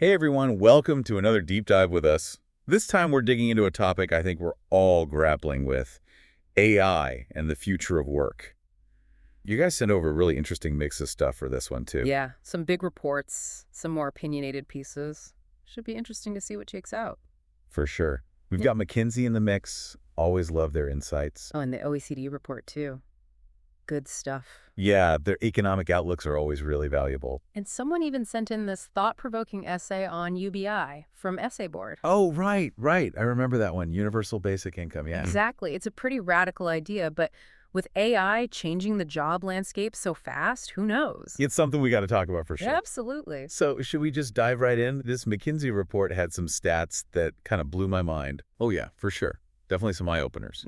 Hey everyone, welcome to another deep dive with us. This time we're digging into a topic I think we're all grappling with, AI and the future of work. You guys sent over a really interesting mix of stuff for this one too. Yeah, some big reports, some more opinionated pieces. Should be interesting to see what shakes out. For sure. We've Yeah. got McKinsey in the mix. Always love their insights. Oh, and the OECD report too. Good stuff. Yeah, their economic outlooks are always really valuable. And someone even sent in this thought-provoking essay on UBI from Essay Board. Oh, right. I remember that one. Universal Basic Income, yeah. Exactly. It's a pretty radical idea, but with AI changing the job landscape so fast, who knows? It's something we got to talk about for sure. Absolutely. So should we just dive right in? This McKinsey report had some stats that kind of blew my mind. Oh yeah, for sure. Definitely some eye-openers.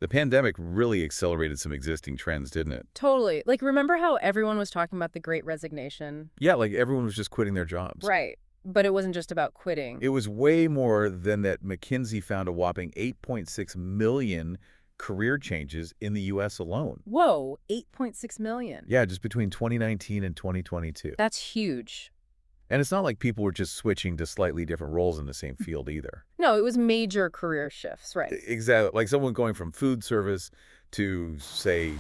The pandemic really accelerated some existing trends, didn't it? Totally. Like, remember how everyone was talking about the Great Resignation? Yeah, like everyone was just quitting their jobs. Right. But it wasn't just about quitting. It was way more than that. McKinsey found a whopping 8.6 million career changes in the U.S. alone. Whoa, 8.6 million. Yeah, just between 2019 and 2022. That's huge. And it's not like people were just switching to slightly different roles in the same field either. No, it was major career shifts, right? Exactly. Like someone going from food service to, say,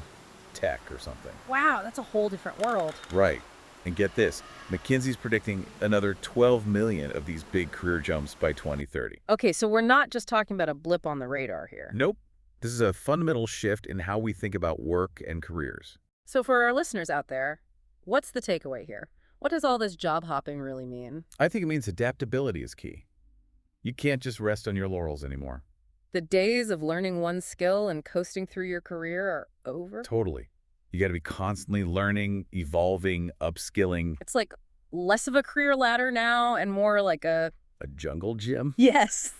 tech or something. Wow, that's a whole different world. Right. And get this, McKinsey's predicting another 12 million of these big career jumps by 2030. Okay, so we're not just talking about a blip on the radar here. Nope. This is a fundamental shift in how we think about work and careers. So for our listeners out there, what's the takeaway here? What does all this job hopping really mean? I think it means adaptability is key. You can't just rest on your laurels anymore. The days of learning one skill and coasting through your career are over? Totally. You got to be constantly learning, evolving, upskilling. It's like less of a career ladder now and more like a... A jungle gym? Yes.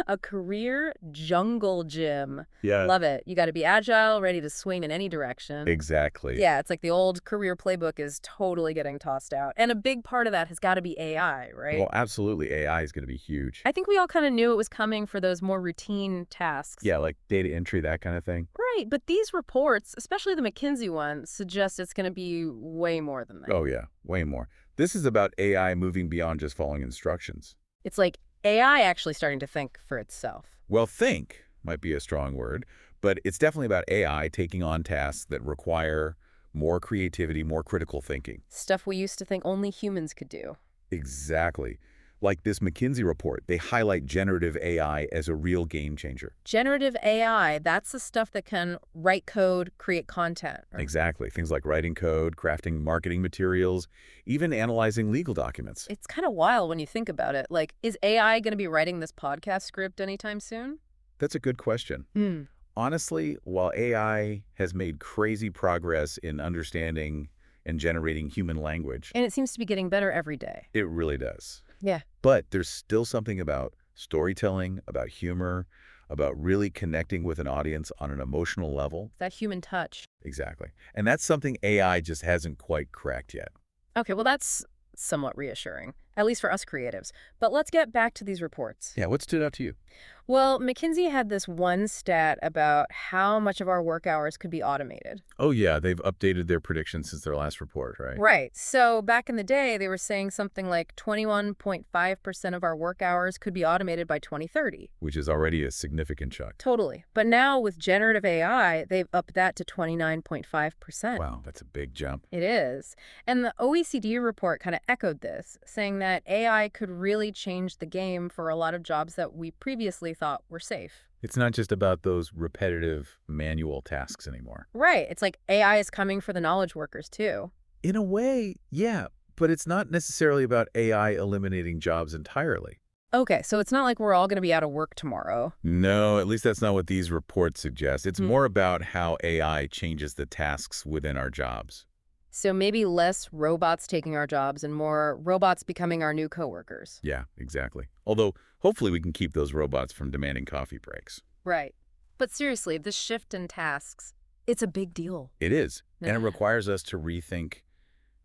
A career jungle gym. Yeah. Love it. You got to be agile, ready to swing in any direction. Exactly. Yeah, it's like the old career playbook is totally getting tossed out. And a big part of that has got to be AI, right? Well, absolutely. AI is going to be huge. I think we all kind of knew it was coming for those more routine tasks. Yeah, like data entry, that kind of thing. Right, but these reports, especially the McKinsey one, suggest it's going to be way more than that. Oh, yeah. Way more. This is about AI moving beyond just following instructions. It's like AI actually starting to think for itself. Well, think might be a strong word, but it's definitely about AI taking on tasks that require more creativity, more critical thinking. Stuff we used to think only humans could do. Exactly. Like this McKinsey report, they highlight generative AI as a real game changer. Generative AI, that's the stuff that can write code, create content. Exactly. Things like writing code, crafting marketing materials, even analyzing legal documents. It's kind of wild when you think about it. Like, is AI going to be writing this podcast script anytime soon? That's a good question. Honestly, while AI has made crazy progress in understanding and generating human language, And it seems to be getting better every day. it really does. Yeah. But there's still something about storytelling, about humor, about really connecting with an audience on an emotional level. That human touch. Exactly. And that's something AI just hasn't quite cracked yet. Okay, well, that's somewhat reassuring, at least for us creatives. But let's get back to these reports. Yeah, what stood out to you? Well, McKinsey had this one stat about how much of our work hours could be automated. Oh, yeah, they've updated their predictions since their last report, right? Right. So back in the day, they were saying something like 21.5% of our work hours could be automated by 2030. Which is already a significant chunk. Totally. But now with generative AI, they've upped that to 29.5%. Wow, that's a big jump. It is. And the OECD report kind of echoed this, saying that AI could really change the game for a lot of jobs that we previously thought were safe. It's not just about those repetitive manual tasks anymore. Right. It's like AI is coming for the knowledge workers, too. In a way, yeah, but it's not necessarily about AI eliminating jobs entirely. Okay, so it's not like we're all going to be out of work tomorrow. No, at least that's not what these reports suggest. It's Hmm. more about how AI changes the tasks within our jobs. So maybe less robots taking our jobs and more robots becoming our new coworkers. Yeah, exactly. Although, hopefully we can keep those robots from demanding coffee breaks. Right. But seriously, this shift in tasks, it's a big deal. It is, and it Yeah. requires us to rethink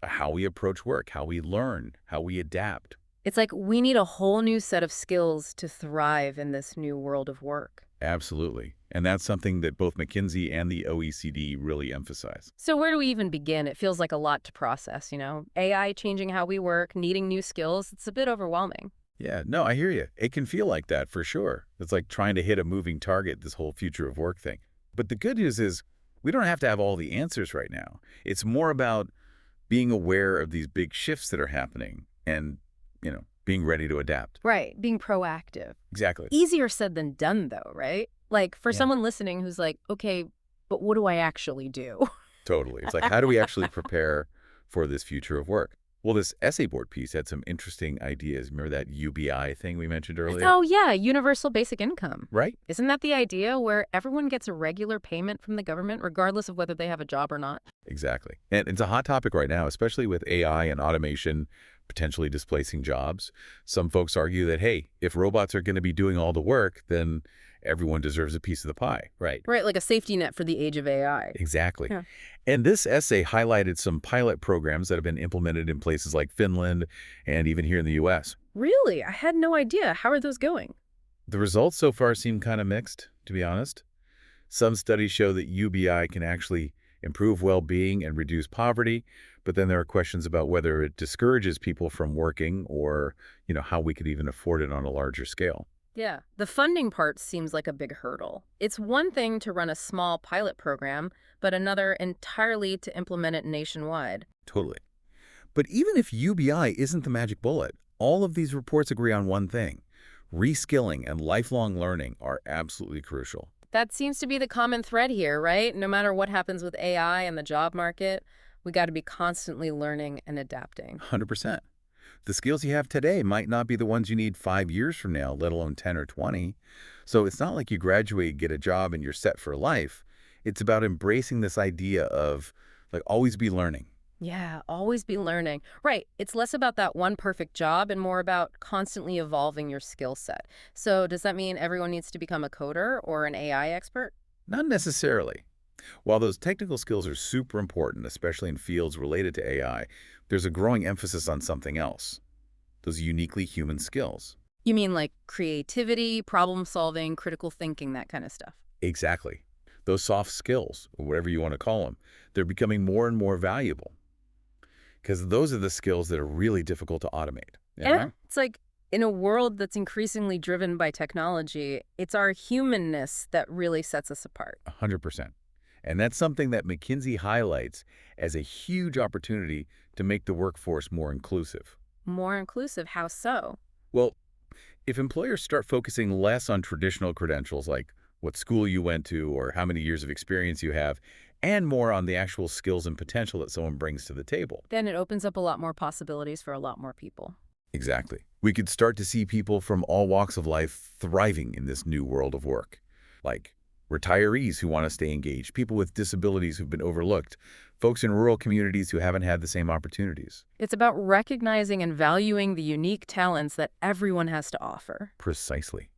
how we approach work, how we learn, how we adapt. It's like we need a whole new set of skills to thrive in this new world of work. Absolutely. And that's something that both McKinsey and the OECD really emphasize. So where do we even begin? It feels like a lot to process, AI changing how we work, needing new skills. It's a bit overwhelming. Yeah, no, I hear you. It can feel like that for sure. It's like trying to hit a moving target, this whole future of work thing. But the good news is we don't have to have all the answers right now. It's more about being aware of these big shifts that are happening and, being ready to adapt. Right, being proactive. Exactly. Easier said than done, though, right? Like, for Yeah. someone listening who's like, okay, but what do I actually do? Totally. It's like, how do we actually prepare for this future of work? Well, this essay board piece had some interesting ideas. Remember that UBI thing we mentioned earlier? Oh, yeah, universal basic income. Right? Isn't that the idea where everyone gets a regular payment from the government, regardless of whether they have a job or not? Exactly. And it's a hot topic right now, especially with AI and automation potentially displacing jobs. Some folks argue that, hey, if robots are going to be doing all the work, then everyone deserves a piece of the pie, right? Right, like a safety net for the age of AI. Exactly. Yeah. And this essay highlighted some pilot programs that have been implemented in places like Finland and even here in the U.S. Really? I had no idea. How are those going? The results so far seem kind of mixed, to be honest. Some studies show that UBI can actually improve well-being and reduce poverty, but then there are questions about whether it discourages people from working or, how we could even afford it on a larger scale. Yeah, the funding part seems like a big hurdle. It's one thing to run a small pilot program, but another entirely to implement it nationwide. Totally. But even if UBI isn't the magic bullet, all of these reports agree on one thing. Reskilling and lifelong learning are absolutely crucial. That seems to be the common thread here, right? No matter what happens with AI and the job market, we got to be constantly learning and adapting. 100%. The skills you have today might not be the ones you need 5 years from now, let alone 10 or 20. So it's not like you graduate, get a job, and you're set for life. It's about embracing this idea of, like, always be learning. Yeah, always be learning. Right. It's less about that one perfect job and more about constantly evolving your skill set. So does that mean everyone needs to become a coder or an AI expert? Not necessarily. While those technical skills are super important, especially in fields related to AI, there's a growing emphasis on something else, those uniquely human skills. You mean like creativity, problem solving, critical thinking, that kind of stuff? Exactly. Those soft skills, or whatever you want to call them, they're becoming more and more valuable because those are the skills that are really difficult to automate. Yeah. It's like in a world that's increasingly driven by technology, it's our humanness that really sets us apart. 100%. And that's something that McKinsey highlights as a huge opportunity to make the workforce more inclusive. More inclusive, how so? Well, if employers start focusing less on traditional credentials like what school you went to or how many years of experience you have, and more on the actual skills and potential that someone brings to the table. Then it opens up a lot more possibilities for a lot more people. Exactly. We could start to see people from all walks of life thriving in this new world of work, like retirees who want to stay engaged, people with disabilities who've been overlooked, folks in rural communities who haven't had the same opportunities. It's about recognizing and valuing the unique talents that everyone has to offer. Precisely.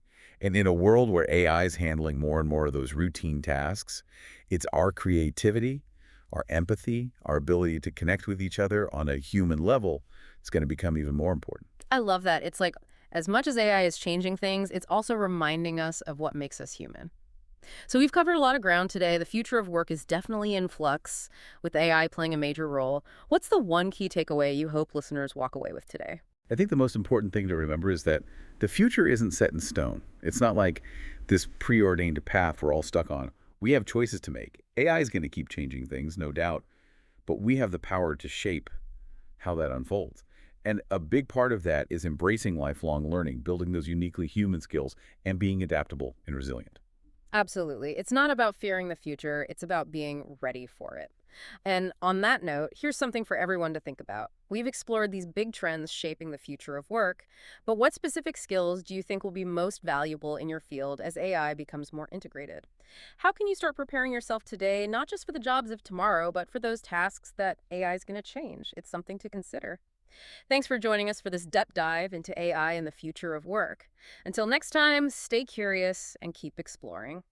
And in a world where AI is handling more and more of those routine tasks, it's our creativity, our empathy, our ability to connect with each other on a human level is going to become even more important. I love that. It's like, as much as AI is changing things, it's also reminding us of what makes us human. So we've covered a lot of ground today. The future of work is definitely in flux, with AI playing a major role. What's the one key takeaway you hope listeners walk away with today? I think the most important thing to remember is that the future isn't set in stone. It's not like this preordained path we're all stuck on. We have choices to make. AI is going to keep changing things, no doubt, but we have the power to shape how that unfolds. And a big part of that is embracing lifelong learning, building those uniquely human skills, and being adaptable and resilient. Absolutely. It's not about fearing the future. It's about being ready for it. And on that note, here's something for everyone to think about. We've explored these big trends shaping the future of work, but what specific skills do you think will be most valuable in your field as AI becomes more integrated? How can you start preparing yourself today, not just for the jobs of tomorrow, but for those tasks that AI is going to change? It's something to consider. Thanks for joining us for this depth dive into AI and the future of work. Until next time, stay curious and keep exploring.